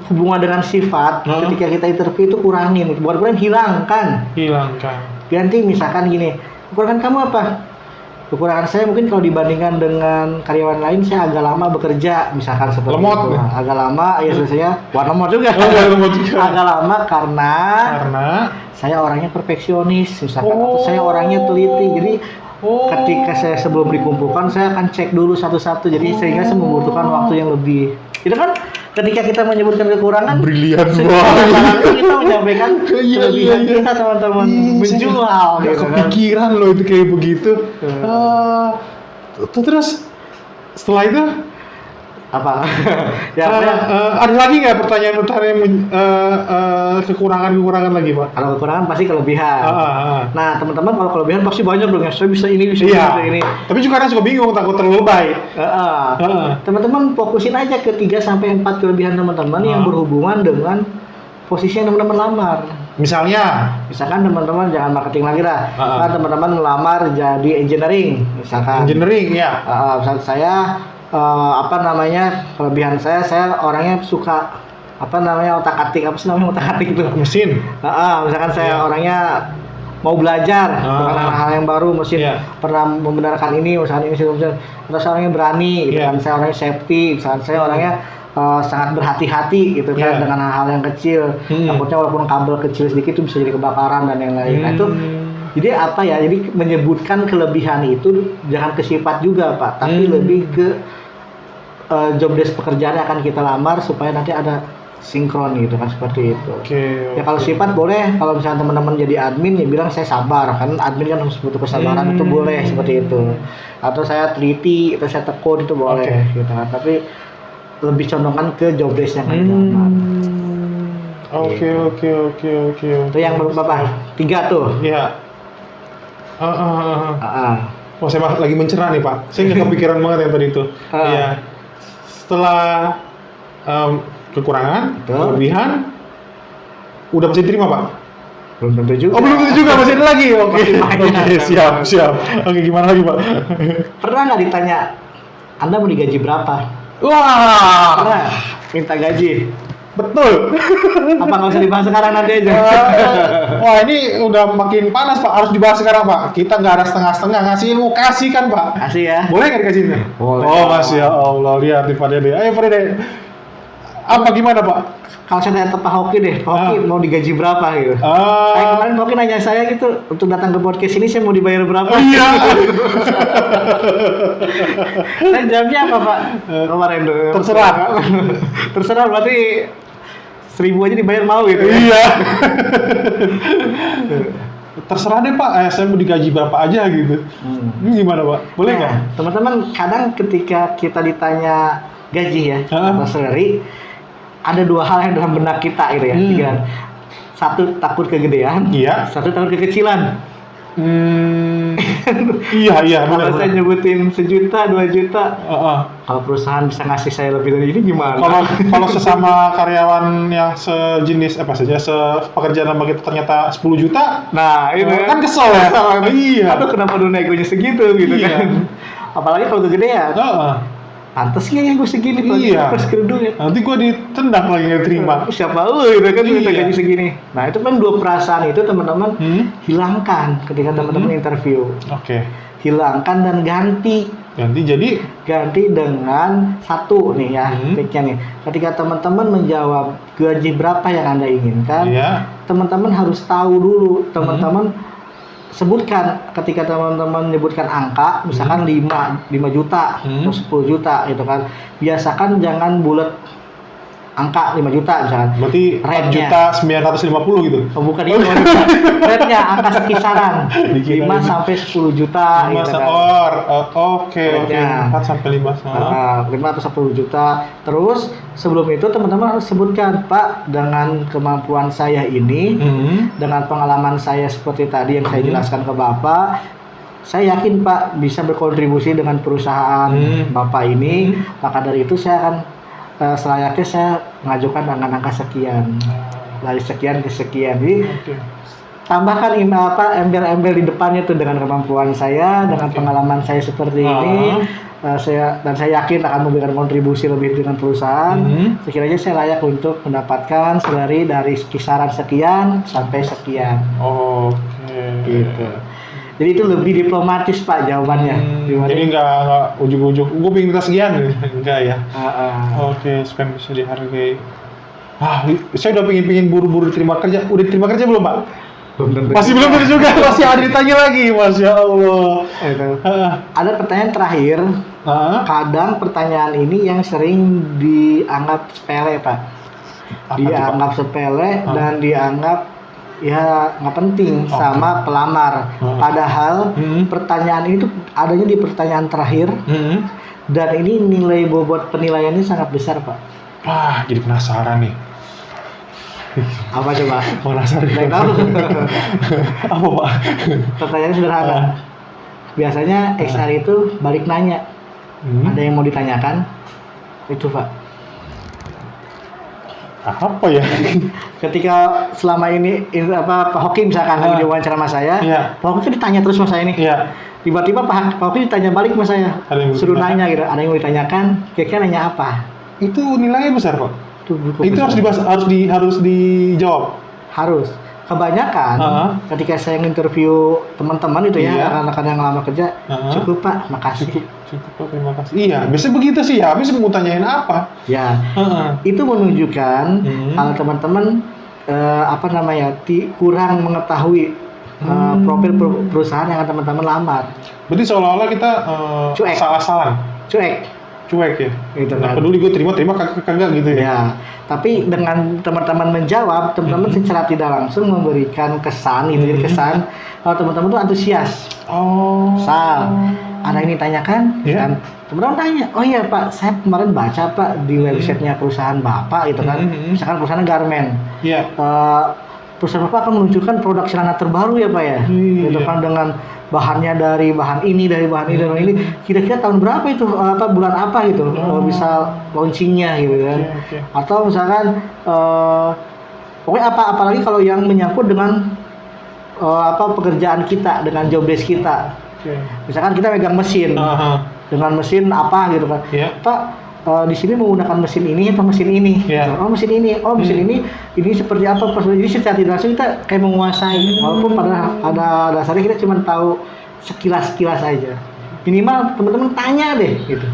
hubungan dengan sifat ketika kita interview itu kurangin, bukan hilangkan. Ganti misalkan gini, kekurangan kamu apa? Kekurangan saya mungkin kalau dibandingkan dengan karyawan lain, saya agak lama bekerja, misalkan seperti lemot, itu. Agak lama, ya selesainya lemot juga. Agak lama karena saya orangnya perfeksionis, misalkan, atau saya orangnya teliti. Jadi ketika saya sebelum dikumpulkan, saya akan cek dulu satu-satu. Jadi sehingga saya membutuhkan waktu yang lebih. Itu kan ketika kita menyebutkan kekurangan, brilian banget. Kita menyampaikan kelebihan kita, teman-teman, menjual. Gak kepikiran loh itu kayak begitu. Terus setelah itu apa? Ada lagi nggak pertanyaan kekurangan lagi, Pak? Kalau kekurangan pasti kelebihan. Nah, teman-teman, kalau kelebihan pasti banyak dong ya. Saya bisa ini, bisa ini. Tapi juga kadang suka bingung, takut terlalu lebay. Teman-teman fokusin aja ke 3-4 kelebihan teman-teman yang berhubungan dengan posisi yang teman-teman lamar. Misalkan teman-teman jangan marketing lagi lah. Kan teman-teman melamar jadi engineering, misalkan. Misalkan saya kelebihan saya orangnya suka otak-atik, otak-atik itu mesin. Misalkan saya orangnya mau belajar mengenai hal yang baru, pernah membenarkan ini, misalkan ini terus saya orangnya berani, gitu kan. Saya orangnya safety, misalkan saya orangnya sangat berhati-hati gitu kan dengan hal-hal yang kecil. Takutnya walaupun kabel kecil sedikit itu bisa jadi kebakaran dan yang lain. Nah, itu jadi jadi menyebutkan kelebihan itu jangan ke sifat juga, Pak, tapi lebih ke job desk pekerjaan yang akan kita lamar supaya nanti ada sinkron gitu kan, seperti itu. Ya kalau sifat boleh, kalau misalnya teman-teman jadi admin ya bilang saya sabar, kan admin kan harus butuh kesabaran, itu boleh seperti itu. Atau saya teliti, atau saya tekun, itu boleh gitu kan. Tapi lebih condongkan ke job desk yang akan dilamar. Oke. Itu yang Bapak 3 tuh. Iya. Saya lagi mencerna nih, Pak. Saya nggak kepikiran banget yang tadi itu. Iya. Setelah kekurangan, kelebihan, udah pasti terima, Pak? Belum tentu juga. Belum tentu juga, masih ada lagi. Oke, siap. Oke, gimana lagi, Pak? Pernah nggak ditanya, Anda mau digaji berapa? Wah, pernah minta gaji. Betul. Apa nggak usah dibahas sekarang, nanti aja? Wah, ini udah makin panas, Pak. Harus dibahas sekarang, Pak. Kita nggak ada setengah-setengah, ngasih ilmu, kasih kan, Pak? Kasih ya. Boleh nggak dikasih? Boleh. Oh, Masya Allah. Lihat nih, Pak Dede. Ayo, Pak Dede. Apa gimana, Pak? Kalau saya tanya Pak Hoki deh, Pak Hoki mau digaji berapa gitu? Kayak kemarin Pak Hoki nanya saya gitu, untuk datang ke podcast ini saya mau dibayar berapa? Iya. Saya jawabnya apa, Pak? Kemarin tuh. Terserah, berarti 1.000 aja dibayar mau gitu. Iya. Terserah deh, Pak, saya mau digaji berapa aja gitu. Ini gimana, Pak? Boleh nggak? Teman-teman, kadang ketika kita ditanya gaji ya, atau salary, ada 2 hal yang dalam benak kita gitu ya. Satu, takut kegedean. Satu, takut kekecilan. Iya, benar. Kalau saya nyebutin 1 juta, 2 juta, kalau perusahaan bisa ngasih saya lebih dari ini gimana? Kalau sesama karyawan yang sejenis sepekerjaan sama kita ternyata 10 juta, nah itu kan kesel ya. Iya. Aduh, kenapa dulu negonya segitu gitu kan? Apalagi kalau kegedean. Pantes nggak yang gue segini, pas kerudung ya. Nanti gue ditendang lagi nggak terima. Siapa lu gitu kan, minta gaji segini. Nah, itu kan 2 perasaan itu teman-teman hilangkan ketika teman-teman interview. Hilangkan dan ganti dengan 1 nih ya, triknya nih. Ketika teman-teman menjawab gaji berapa yang Anda inginkan, teman-teman harus tahu dulu, teman-teman sebutkan. Ketika teman-teman menyebutkan angka, misalkan 5 juta atau 10 juta gitu kan. Biasakan jangan bulat angka 5 juta misalkan. Berarti 4.950.000 gitu? Oh, bukan itu. Rate-nya angka kisaran 5 sampai 10 juta 5 gitu kan. Oke. 4 sampai 5. 5 atau 10 juta. Terus sebelum itu teman-teman harus sebutkan, Pak, dengan kemampuan saya ini, dengan pengalaman saya seperti tadi yang saya jelaskan ke Bapak, saya yakin Pak bisa berkontribusi dengan perusahaan Bapak ini. Maka dari itu saya akan selayaknya saya mengajukan dengan angka sekian, dari sekian ke sekian. Jadi tambahkan embel-embel di depannya tuh dengan kemampuan saya, dengan pengalaman saya seperti ini. Saya yakin akan memberikan kontribusi lebih dengan perusahaan. Sekiranya saya layak untuk mendapatkan salary dari kisaran sekian sampai sekian. Oke. Gitu. Jadi itu lebih diplomatis Pak jawabannya. Jadi nggak ujung-ujung, gue pengen minta sekian, enggak ya? Oke, supaya bisa dihargai. Saya udah pengen buru-buru terima kerja. Udah terima kerja belum Pak? Masih belum tentu juga, masih ada ditanya lagi, Masya Allah. Ada pertanyaan terakhir. Kadang pertanyaan ini yang sering dianggap sepele, Pak. Dianggap sepele dan dianggap ya nggak penting sama pelamar. Padahal pertanyaan itu adanya di pertanyaan terakhir. Dan ini nilai bobot penilaiannya sangat besar, Pak. Jadi penasaran nih. Apa coba? Penasaran. Apa Pak? Pertanyaannya sederhana. Biasanya HR itu balik nanya. Ada yang mau ditanyakan? Itu Pak. Apa ya? Ketika selama ini Pak Hoki misalkan lagi diwawancara sama saya, Pak Hoki ditanya terus sama saya ini. Tiba-tiba Pak Hoki ditanya balik sama saya. Suruh nanya gitu. Ada yang mau ditanyakan? Kira-kira nanya apa? Itu nilainya besar Pak. Itu harus dijawab. Harus. Kebanyakan ketika saya interview teman-teman itu ya, anak-anak yang lama kerja, cukup Pak, makasih. Cukup Pak, terima kasih. Iya, biasanya begitu sih ya. Habis mau tanyain apa? Ya, itu menunjukkan kalau teman-teman kurang mengetahui profil perusahaan yang teman-teman lamar. Berarti seolah-olah kita salah-salah. Cuek ya, gitu kan. Peduli gue terima kagak gitu ya. Ya, tapi dengan teman-teman menjawab, teman-teman secara tidak langsung memberikan kesan gitu, kesan kalau teman-teman tuh antusias. Ada ini tanyakan, kan? Teman-teman tanya, oh iya Pak, saya kemarin baca Pak di websitenya perusahaan Bapak gitu kan, misalkan perusahaan garment. Perusahaan Bapak akan meluncurkan produk celana terbaru ya Pak ya, gitu kan dengan bahannya dari bahan ini, dari bahan ini. Kira-kira tahun berapa itu, bulan apa gitu, bisa launchingnya gitu kan. Atau misalkan, pokoknya apalagi kalau yang menyangkut dengan pekerjaan kita, dengan job desk kita. Misalkan kita megang mesin, dengan mesin apa gitu kan. Pak, di sini menggunakan mesin ini atau mesin ini. Mesin ini, ini seperti apa? Jadi secara tidak langsung kita kayak menguasai, walaupun pada dasarnya kita cuma tahu sekilas aja. Minimal teman-teman tanya deh, gitu.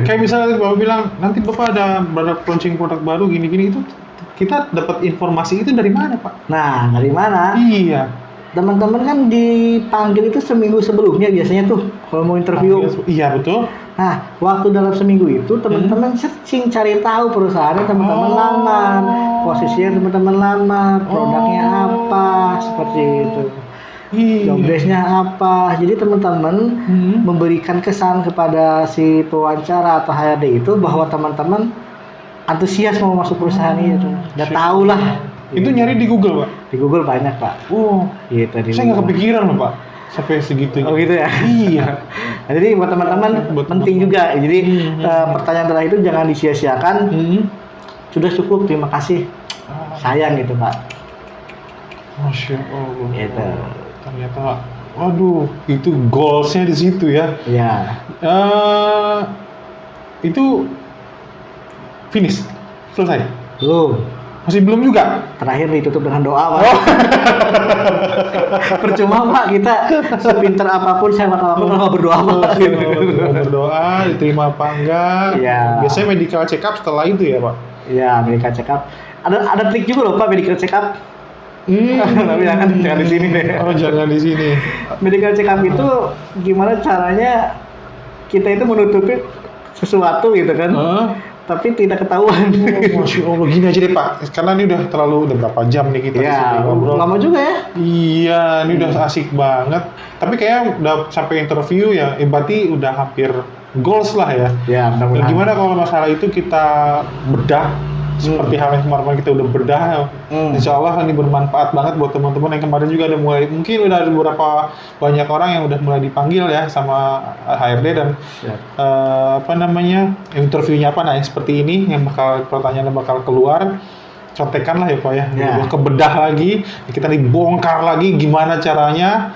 Kayak misalnya Bapak bilang nanti Bapak ada launching produk baru gini-gini, itu kita dapat informasi itu dari mana Pak? Nah, dari mana? Teman-teman kan dipanggil itu seminggu sebelumnya biasanya tuh kalau mau interview. Iya betul. Nah, waktu dalam seminggu itu teman-teman searching cari tahu perusahaannya teman-teman lamar, posisinya teman-teman lamar, produknya apa, seperti itu. Job desk-nya apa. Jadi teman-teman memberikan kesan kepada si pewawancara atau HRD itu bahwa teman-teman antusias mau masuk perusahaan itu. Udah tahu lah. Itu nyari di Google Pak? Di Google banyak Pak. Gitu. Saya nggak kepikiran loh Pak. Sampai segitunya. Oh gitu ya? Iya. Nah, jadi buat teman-teman penting juga. Jadi pertanyaan terakhir itu jangan disia-siakan. Sudah cukup, terima kasih. Sayang gitu Pak. Masya Allah. Gitu. Ternyata, waduh, itu goalsnya di situ ya. Iya. Itu finish, selesai. Belum. Masih belum juga? Terakhir ditutup dengan doa Pak. Percuma Pak, kita sepinter apapun, saya apapun kalau berdoa Pak. Berdoa, diterima apa enggak. Biasanya medical check up setelah itu ya Pak? Iya, medical check up. Ada trik juga loh Pak, medical check up. Tapi jangan di sini deh. Jangan di sini. Medical check up itu gimana caranya kita itu menutupi sesuatu gitu kan. Tapi tidak ketahuan. Masya Allah, gini aja deh Pak. Karena ini udah berapa jam nih kita ngobrol. Lama juga ya. Iya, ini udah asik banget. Tapi kayaknya udah sampai interview ya, berarti udah hampir goals lah ya. Mudah-mudahan. Gimana kalau masalah itu kita bedah? Seperti hal yang kemarin kita udah bedah, insya Allah ini bermanfaat banget buat teman-teman yang kemarin juga mungkin udah ada beberapa banyak orang yang udah mulai dipanggil ya sama HRD dan interviewnya apa, nah yang seperti ini yang pertanyaan bakal keluar. contekan lah ya Pak ya. Ya. Gua kebedah lagi, kita dibongkar lagi gimana caranya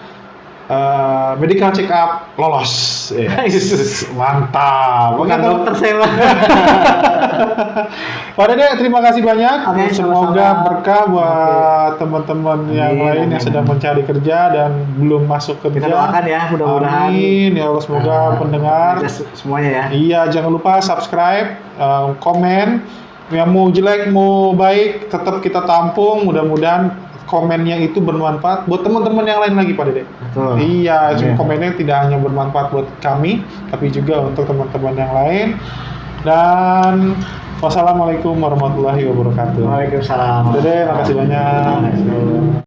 medical check up lolos. Yes. Mantap. Bukan dokter saya Pak. Pak Dede, terima kasih banyak. Oke, Semoga sama-sama. berkah buat teman-teman yang lain yang sedang mencari kerja dan belum masuk kerja. Kita doakan ya, mudah-mudahan. Amin. Ya Allah, semoga pendengar semuanya ya. Iya, jangan lupa subscribe, komen. Yang mau jelek, mau baik, tetap kita tampung. Mudah-mudahan komennya itu bermanfaat buat teman-teman yang lain lagi Pak Dede. Betul. Iya, komennya tidak hanya bermanfaat buat kami, tapi juga untuk teman-teman yang lain. Dan wassalamualaikum warahmatullahi wabarakatuh. Waalaikumsalam. Dede, makasih banyak.